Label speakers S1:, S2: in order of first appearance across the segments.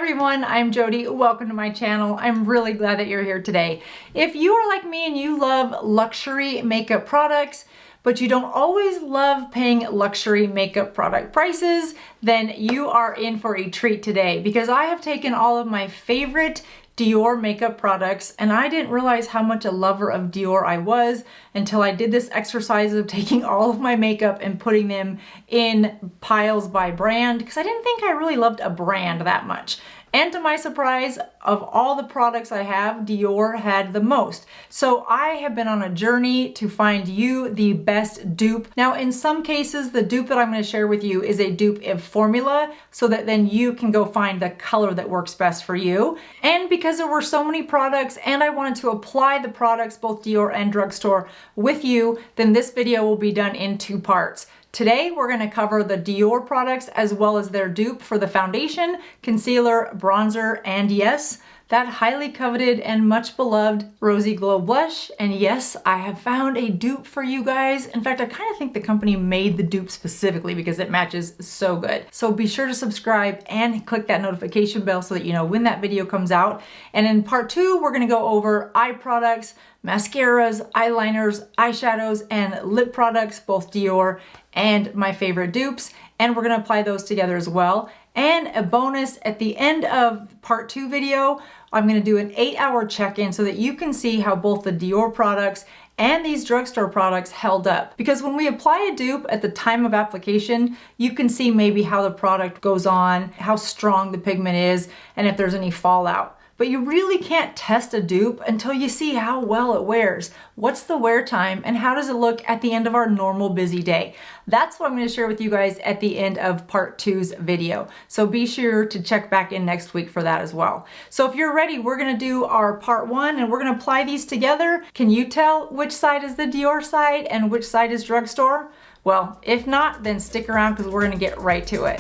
S1: everyone, I'm Jodi. Welcome to my channel. I'm really glad that you're here today. If you are like me and you love luxury makeup products, but you don't always love paying luxury makeup product prices, then you are in for a treat today because I have taken all of my favorite Dior makeup products, and I didn't realize how much a lover of Dior I was until I did this exercise of taking all of my makeup and putting them in piles by brand, because I didn't think I really loved a brand that much. And to my surprise, of all the products I have, Dior had the most. So I have been on a journey to find you the best dupe. Now, in some cases, the dupe that I'm going to share with you is a dupe of formula, so that then you can go find the color that works best for you. And because there were so many products and I wanted to apply the products, both Dior and Drugstore, with you, then this video will be done in two parts. Today, we're going to cover the Dior products as well as their dupe for the foundation, concealer, bronzer, and yes, that highly coveted and much beloved Rosy Glow Blush. And yes, I have found a dupe for you guys. In fact, I kind of think the company made the dupe specifically because it matches so good. So be sure to subscribe and click that notification bell so that you know when that video comes out. And in part two, we're going to go over eye products, mascaras, eyeliners, eyeshadows, and lip products, both Dior and my favorite dupes. And we're going to apply those together as well. And a bonus at the end of part two video, I'm going to do an 8-hour check-in so that you can see how both the Dior products and these drugstore products held up. Because when we apply a dupe at the time of application, you can see maybe how the product goes on, how strong the pigment is, and if there's any fallout. But you really can't test a dupe until you see how well it wears. What's the wear time and how does it look at the end of our normal busy day? That's what I'm going to share with you guys at the end of part two's video. So be sure to check back in next week for that as well. So if you're ready, we're going to do our part one and we're going to apply these together. Can you tell which side is the Dior side and which side is drugstore? Well, if not, then stick around because we're going to get right to it.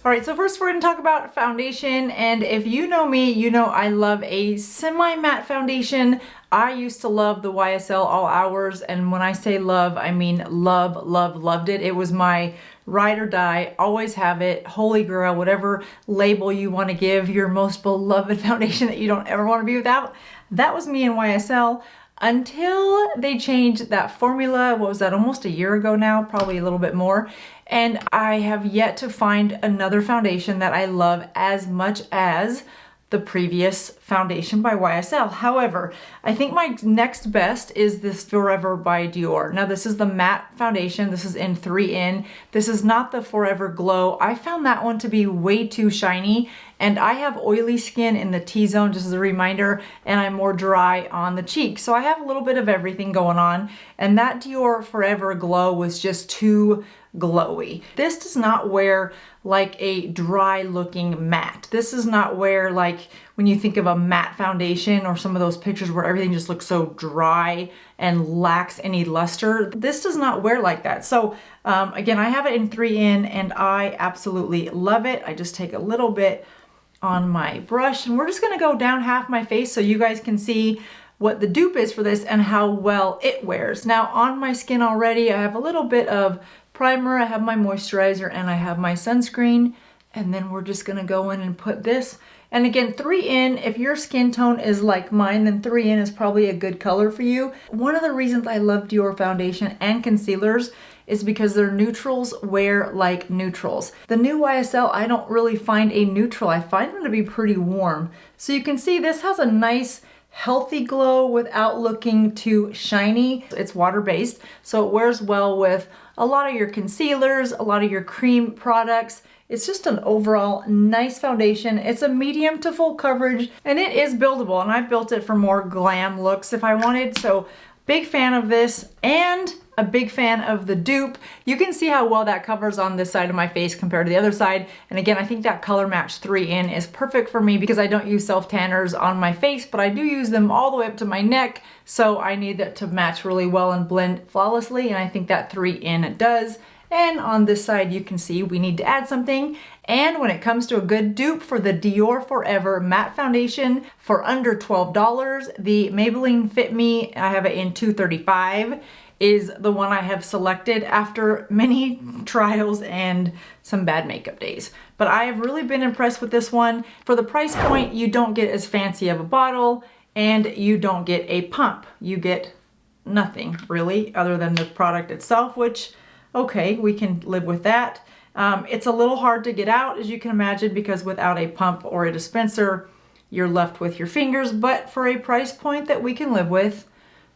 S1: All right, so first we're going to talk about foundation, and if you know me, you know I love a semi-matte foundation. I used to love the YSL All Hours, and when I say love, I mean love, love, loved it. It was my ride or die, always have it, holy grail, whatever label you want to give your most beloved foundation that you don't ever want to be without. That was me in YSL. Until they changed that formula. What was that, almost a year ago now, probably a little bit more. And I have yet to find another foundation that I love as much as the previous foundation by YSL. However, I think my next best is this Forever by Dior. Now this is the matte foundation. This is in 3in. This is not the Forever Glow. I found that one to be way too shiny, and I have oily skin in the T-zone, just as a reminder, and I'm more dry on the cheeks. So I have a little bit of everything going on, and that Dior Forever Glow was just too glowy. This does not wear like a dry looking matte. This does not wear like when you think of a matte foundation or some of those pictures where everything just looks so dry and lacks any luster. This does not wear like that. So again, I have it in 3in and I absolutely love it. I just take a little bit on my brush and we're just gonna go down half my face so you guys can see what the dupe is for this and how well it wears. Now on my skin already, I have a little bit of primer, I have my moisturizer, and I have my sunscreen, and then we're just gonna go in and put this. And again, 3in, if your skin tone is like mine, then 3in is probably a good color for you. One of the reasons I love Dior foundation and concealers is because their neutrals wear like neutrals. The new YSL, I don't really find a neutral. I find them to be pretty warm. So you can see this has a nice healthy glow without looking too shiny. It's water-based, so it wears well with a lot of your concealers, a lot of your cream products. It's just an overall nice foundation. It's a medium to full coverage, and it is buildable, and I built it for more glam looks if I wanted. So big fan of this, and a big fan of the dupe. You can see how well that covers on this side of my face compared to the other side. And again, I think that color match 3in is perfect for me because I don't use self tanners on my face, but I do use them all the way up to my neck. So I need that to match really well and blend flawlessly. And I think that 3in does. And on this side, you can see we need to add something. And when it comes to a good dupe for the Dior Forever matte foundation for under $12, the Maybelline Fit Me, I have it in 235. is the one I have selected after many trials and some bad makeup days. But I have really been impressed with this one. For the price point, you don't get as fancy of a bottle and you don't get a pump. You get nothing really other than the product itself, which, okay, we can live with that. It's a little hard to get out, as you can imagine, because without a pump or a dispenser, you're left with your fingers. But for a price point that we can live with,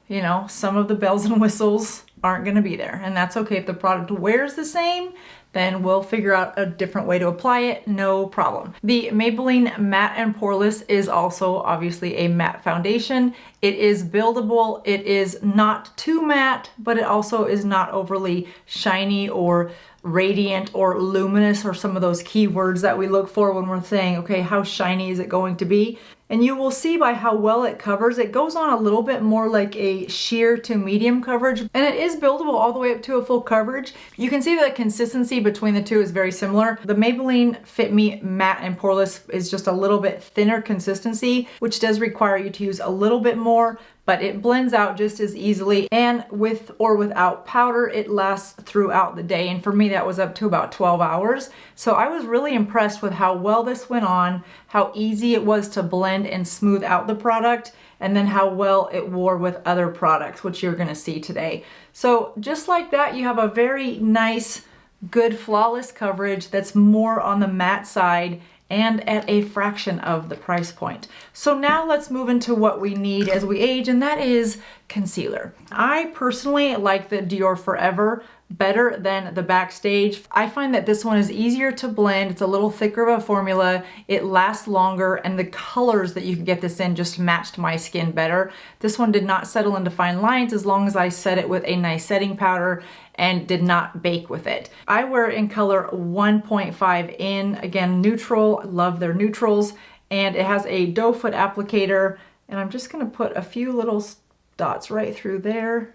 S1: you know, some of the bells and whistles aren't going to be there. And that's okay. If the product wears the same, then we'll figure out a different way to apply it, no problem. The Maybelline Matte and Poreless is also obviously a matte foundation. It is buildable. It is not too matte, but it also is not overly shiny or radiant or luminous, or some of those keywords that we look for when we're saying, okay, how shiny is it going to be? And you will see by how well it covers, it goes on a little bit more like a sheer to medium coverage, and it is buildable all the way up to a full coverage. You can see the consistency between the two is very similar. The Maybelline Fit Me Matte and Poreless is just a little bit thinner consistency, which does require you to use a little bit more, but it blends out just as easily, and with or without powder, it lasts throughout the day. And for me, that was up to about 12 hours. So I was really impressed with how well this went on, how easy it was to blend and smooth out the product, and then how well it wore with other products, which you're gonna see today. So just like that, you have a very nice, good, flawless coverage that's more on the matte side and at a fraction of the price point. So now let's move into what we need as we age, and that is concealer. I personally like the Dior Forever better than the Backstage. I find that this one is easier to blend. It's a little thicker of a formula. It lasts longer, and the colors that you can get this in just matched my skin better. This one did not settle into fine lines as long as I set it with a nice setting powder and did not bake with it. I wear it in color 1.5 in, again, neutral. I love their neutrals. And it has a doe foot applicator, and I'm just gonna put a few little dots right through there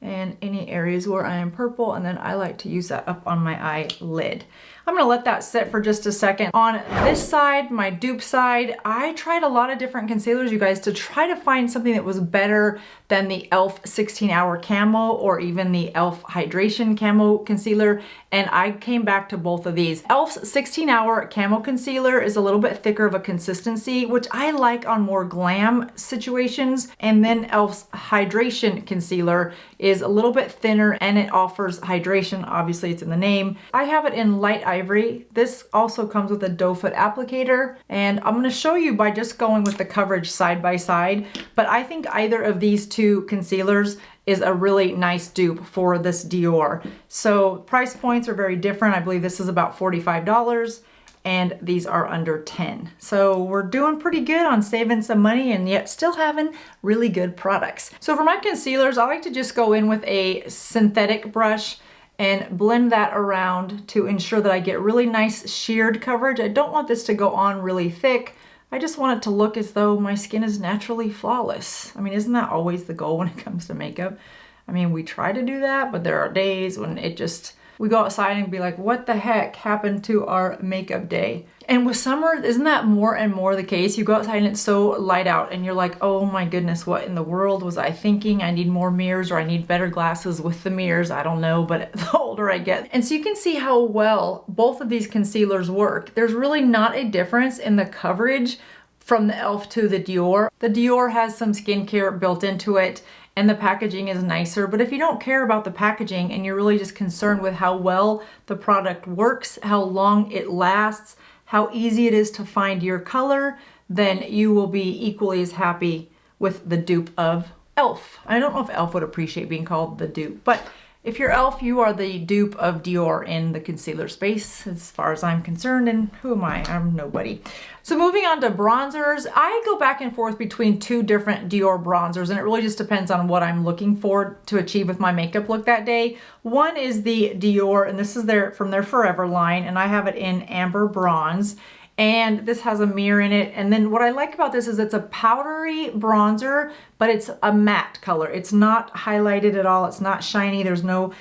S1: and any areas where I am purple, and then I like to use that up on my eyelid. I'm gonna let that sit for just a second. On this side, my dupe side, I tried a lot of different concealers, you guys, to try to find something that was better than the e.l.f. 16-hour camo or even the e.l.f. hydration camo concealer, and I came back to both of these. e.l.f.'s 16-hour camo concealer is a little bit thicker of a consistency, which I like on more glam situations, and then e.l.f.'s hydration concealer is a little bit thinner and it offers hydration. Obviously, it's in the name. I have it in light ivory. This also comes with a doe foot applicator, and I'm going to show you by just going with the coverage side by side, but I think either of these two concealers is a really nice dupe for this Dior. So price points are very different. I believe this is about $45 and these are under 10. So we're doing pretty good on saving some money and yet still having really good products. So for my concealers, I like to just go in with a synthetic brush and blend that around to ensure that I get really nice sheared coverage. I don't want this to go on really thick. I just want it to look as though my skin is naturally flawless. I mean, isn't that always the goal when it comes to makeup? I mean, we try to do that, but there are days when it just, we go outside and be like, what the heck happened to our makeup day? And with summer, isn't that more and more the case? You go outside and it's so light out and you're like, oh my goodness, what in the world was I thinking? I need more mirrors, or I need better glasses with the mirrors. I don't know, but the older I get. And so you can see how well both of these concealers work. There's really not a difference in the coverage from the e.l.f. to the Dior. The Dior has some skincare built into it, and the packaging is nicer. But if you don't care about the packaging and you're really just concerned with how well the product works, how long it lasts, how easy it is to find your color, then you will be equally as happy with the dupe of e.l.f. I don't know if e.l.f. would appreciate being called the dupe, but if you're e.l.f., you are the dupe of Dior in the concealer space, as far as I'm concerned, and who am I? I'm nobody. So moving on to bronzers, I go back and forth between two different Dior bronzers, and it really just depends on what I'm looking for to achieve with my makeup look that day. One is the Dior, and this is from their Forever line, and I have it in Amber Bronze. And this has a mirror in it. And then what I like about this is it's a powdery bronzer, but it's a matte color. It's not highlighted at all. It's not shiny. There's no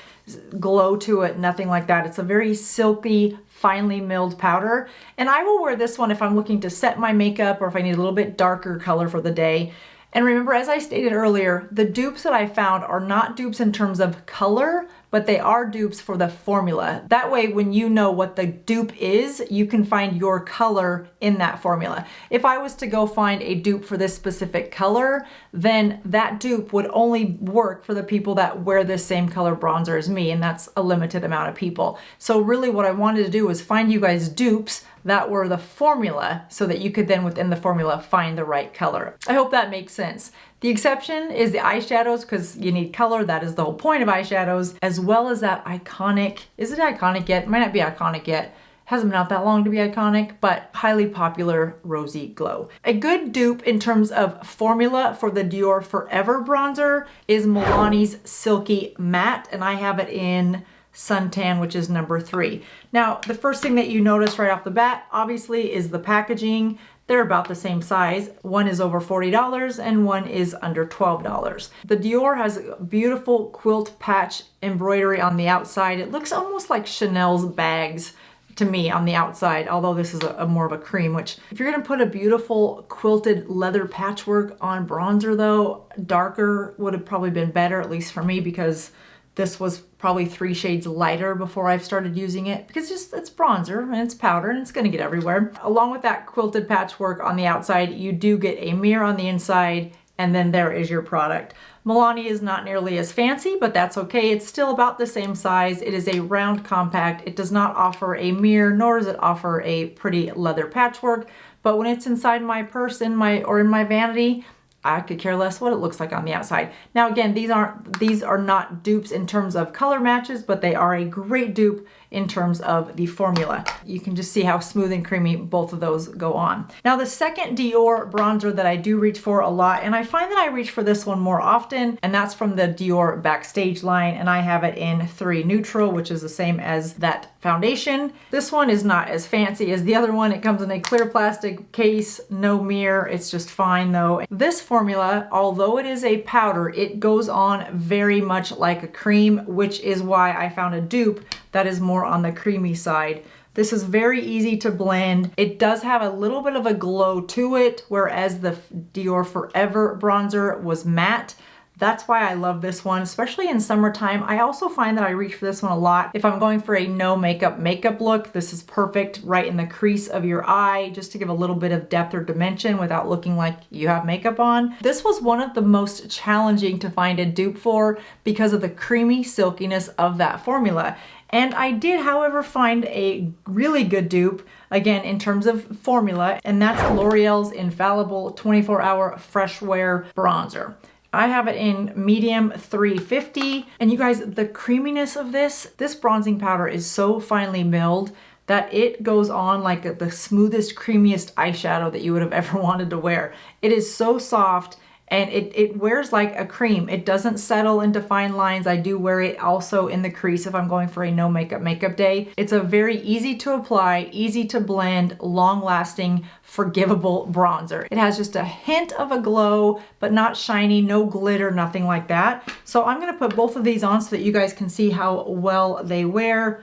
S1: glow to it, nothing like that. It's a very silky, finely milled powder. And I will wear this one if I'm looking to set my makeup or if I need a little bit darker color for the day. And remember, as I stated earlier, the dupes that I found are not dupes in terms of color, but they are dupes for the formula. That way, when you know what the dupe is, you can find your color in that formula. If I was to go find a dupe for this specific color, then that dupe would only work for the people that wear this same color bronzer as me, and that's a limited amount of people. So really what I wanted to do was find you guys dupes that were the formula so that you could then within the formula find the right color. I hope that makes sense. The exception is the eyeshadows because you need color. That is the whole point of eyeshadows, as well as that iconic, is it iconic yet? It might not be iconic yet. Hasn't been out that long to be iconic, but highly popular Rosy Glow. A good dupe in terms of formula for the Dior Forever bronzer is Milani's Silky Matte, and I have it in Suntan, which is number 3. Now, the first thing that you notice right off the bat, obviously, is the packaging. They're about the same size. One is over $40 and one is under $12. The Dior has beautiful quilt patch embroidery on the outside. It looks almost like Chanel's bags to me on the outside, although this is a more of a cream, which if you're gonna put a beautiful quilted leather patchwork on bronzer though, darker would have probably been better, at least for me, because this was probably 3 shades lighter before I've started using it, because it's bronzer and it's powder and it's gonna get everywhere. Along with that quilted patchwork on the outside, you do get a mirror on the inside, and then there is your product. Milani is not nearly as fancy, but that's okay. It's still about the same size. It is a round compact. It does not offer a mirror, nor does it offer a pretty leather patchwork. But when it's inside my purse in my vanity, I could care less what it looks like on the outside. Now again, these are not dupes in terms of color matches, but they are a great dupe in terms of the formula. You can just see how smooth and creamy both of those go on. Now the second Dior bronzer that I do reach for a lot, and I find that I reach for this one more often, and that's from the Dior Backstage line, and I have it in 3 Neutral, which is the same as that foundation. This one is not as fancy as the other one. It comes in a clear plastic case, no mirror. It's just fine though. This formula, although it is a powder, it goes on very much like a cream, which is why I found a dupe that is more on the creamy side. This is very easy to blend. It does have a little bit of a glow to it, whereas the Dior Forever bronzer was matte. That's why I love this one, especially in summertime. I also find that I reach for this one a lot if I'm going for a no makeup look. This is perfect right in the crease of your eye, just to give a little bit of depth or dimension without looking like you have makeup on. This was one of the most challenging to find a dupe for because of the creamy silkiness of that formula. And I did, however, find a really good dupe, again, in terms of formula, and that's L'Oreal's Infallible 24-Hour Fresh Wear Bronzer. I have it in medium 350, and you guys, the creaminess of this bronzing powder is so finely milled that it goes on like the smoothest, creamiest eyeshadow that you would have ever wanted to wear. It is so soft, and it wears like a cream. It doesn't settle into fine lines. I do wear it also in the crease if I'm going for a no makeup day. It's a very easy to apply, easy to blend, long-lasting, forgivable bronzer. It has just a hint of a glow, but not shiny, no glitter, nothing like that. So I'm gonna put both of these on so that you guys can see how well they wear,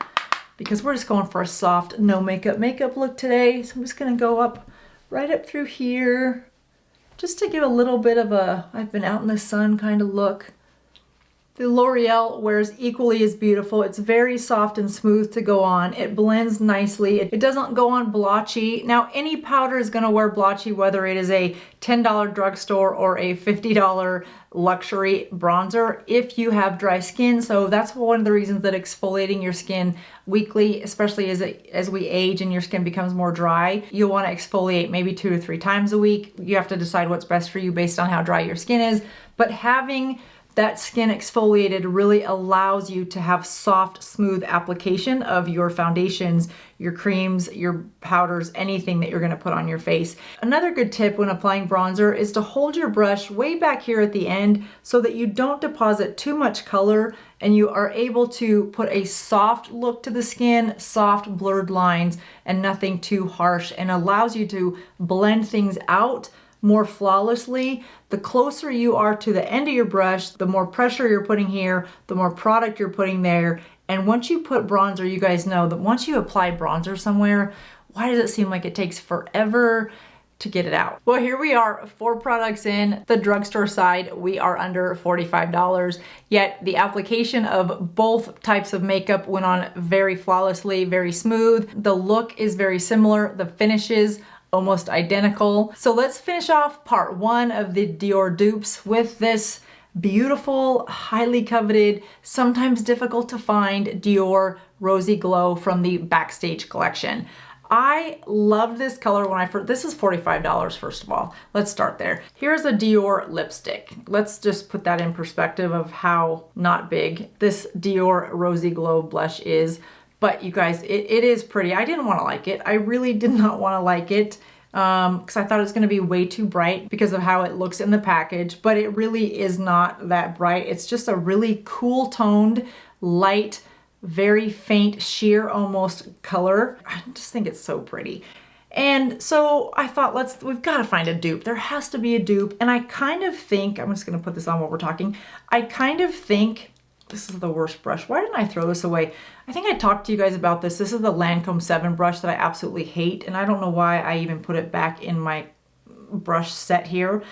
S1: because we're just going for a soft no makeup look today. So I'm just gonna go up right up through here, just to give a little bit of a I've been out in the sun kind of look. The L'Oreal wears equally as beautiful. It's very soft and smooth to go on. It blends nicely. It doesn't go on blotchy. Now, any powder is gonna wear blotchy, whether it is a $10 drugstore or a $50 luxury bronzer if you have dry skin. So that's one of the reasons that exfoliating your skin weekly, especially as we age and your skin becomes more dry, you'll want to exfoliate maybe 2 to 3 times a week. You have to decide what's best for you based on how dry your skin is. But having that skin exfoliated really allows you to have soft, smooth application of your foundations, your creams, your powders, anything that you're gonna put on your face. Another good tip when applying bronzer is to hold your brush way back here at the end so that you don't deposit too much color and you are able to put a soft look to the skin, soft blurred lines, and nothing too harsh, and allows you to blend things out more flawlessly. The closer you are to the end of your brush, the more pressure you're putting here, the more product you're putting there. And once you put bronzer, you guys know that once you apply bronzer somewhere, why does it seem like it takes forever? to get it out. Well, here we are, 4 products in. The drugstore side, we are under $45, yet the application of both types of makeup went on very flawlessly, very smooth. The look is very similar. The finishes almost identical. So let's finish off part 1 of the Dior dupes with this beautiful, highly coveted, sometimes difficult to find Dior Rosy Glow from the Backstage collection. I loved this color when I first, this is $45 first of all. Let's start there. Here's a Dior lipstick. Let's just put that in perspective of how not big this Dior Rosy Glow blush is. But you guys, it is pretty. I didn't want to like it. I really did not want to like it because I thought it was going to be way too bright because of how it looks in the package, but it really is not that bright. It's just a really cool toned, light, very faint, sheer almost color. I just think it's so pretty. And so I thought, we've got to find a dupe. There has to be a dupe. And I kind of think, I'm just going to put this on while we're talking. I kind of think, this is the worst brush. Why didn't I throw this away? I think I talked to you guys about this. This is the Lancome 7 brush that I absolutely hate. And I don't know why I even put it back in my brush set here.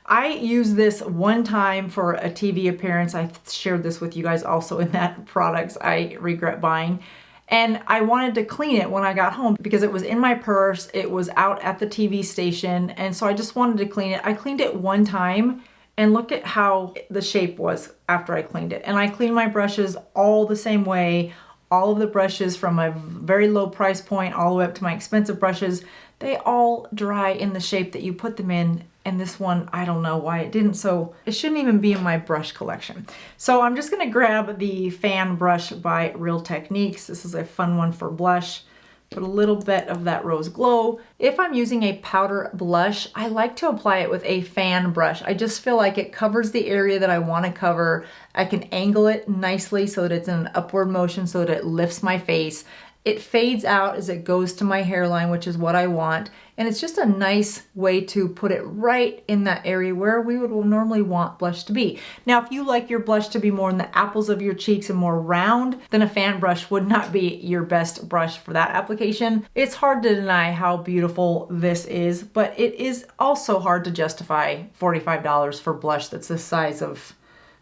S1: I used this one time for a TV appearance. I shared this with you guys also in that products I regret buying. And I wanted to clean it when I got home because it was in my purse. It was out at the TV station. And so I just wanted to clean it. I cleaned it one time and look at how the shape was after I cleaned it. And I clean my brushes all the same way. All of the brushes from a very low price point all the way up to my expensive brushes, they all dry in the shape that you put them in. And this one, I don't know why it didn't, so it shouldn't even be in my brush collection. So I'm just gonna grab the Fan Brush by Real Techniques. This is a fun one for blush. Put a little bit of that Rose Glow. If I'm using a powder blush, I like to apply it with a fan brush. I just feel like it covers the area that I wanna cover. I can angle it nicely so that it's in an upward motion so that it lifts my face. It fades out as it goes to my hairline, which is what I want. And it's just a nice way to put it right in that area where we would normally want blush to be. Now, if you like your blush to be more in the apples of your cheeks and more round, then a fan brush would not be your best brush for that application. It's hard to deny how beautiful this is, but it is also hard to justify $45 for blush that's the size of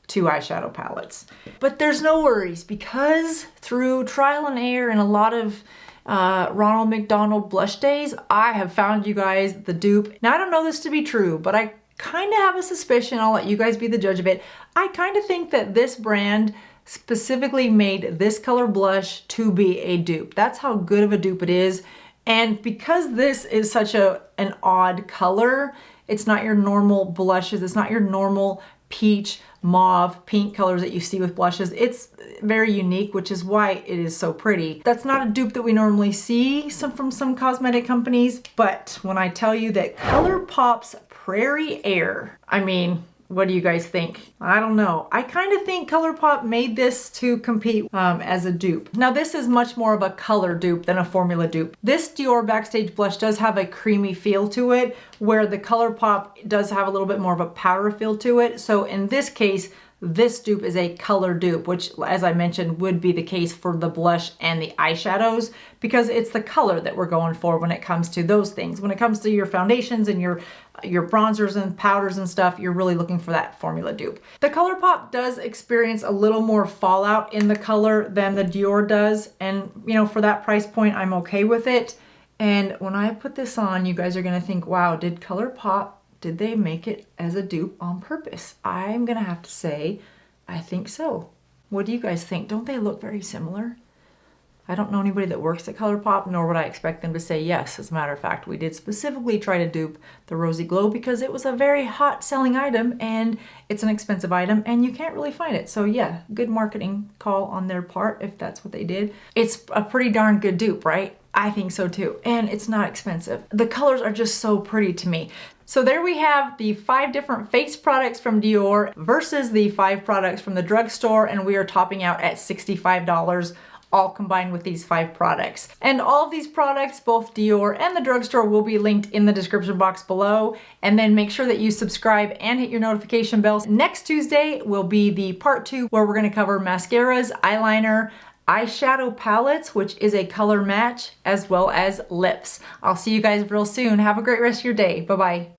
S1: 2 eyeshadow palettes. But there's no worries because through trial and error and a lot of Ronald McDonald blush days, I have found you guys the dupe. Now I don't know this to be true, but I kind of have a suspicion, I'll let you guys be the judge of it. I kind of think that this brand specifically made this color blush to be a dupe. That's how good of a dupe it is. And because this is such an odd color, it's not your normal blushes, it's not your normal peach, mauve, pink colors that you see with blushes. It's very unique, which is why it is so pretty. That's not a dupe that we normally see from some cosmetic companies, but when I tell you that ColourPop's Prairie Air, I mean, what do you guys think? I don't know. I kind of think ColourPop made this to compete as a dupe. Now this is much more of a color dupe than a formula dupe. This Dior Backstage blush does have a creamy feel to it, where the ColourPop does have a little bit more of a powder feel to it. So in this case, this dupe is a color dupe, which as I mentioned would be the case for the blush and the eyeshadows because it's the color that we're going for when it comes to those things. When it comes to your foundations and your bronzers and powders and stuff, you're really looking for that formula dupe. The ColourPop does experience a little more fallout in the color than the Dior does. And you know, for that price point, I'm okay with it. And when I put this on, you guys are gonna think, wow, did ColourPop, did they make it as a dupe on purpose? I'm gonna have to say, I think so. What do you guys think? Don't they look very similar? I don't know anybody that works at ColourPop, nor would I expect them to say yes. As a matter of fact, we did specifically try to dupe the Rosy Glow because it was a very hot selling item and it's an expensive item and you can't really find it. So yeah, good marketing call on their part if that's what they did. It's a pretty darn good dupe, right? I think so too. And it's not expensive. The colors are just so pretty to me. So there we have the 5 different face products from Dior versus the 5 products from the drugstore, and we are topping out at $65 all combined with these 5 products. And all of these products, both Dior and the drugstore, will be linked in the description box below. And then make sure that you subscribe and hit your notification bells. Next Tuesday will be the part 2 where we're gonna cover mascaras, eyeliner, eyeshadow palettes, which is a color match, as well as lips. I'll see you guys real soon. Have a great rest of your day. Bye-bye.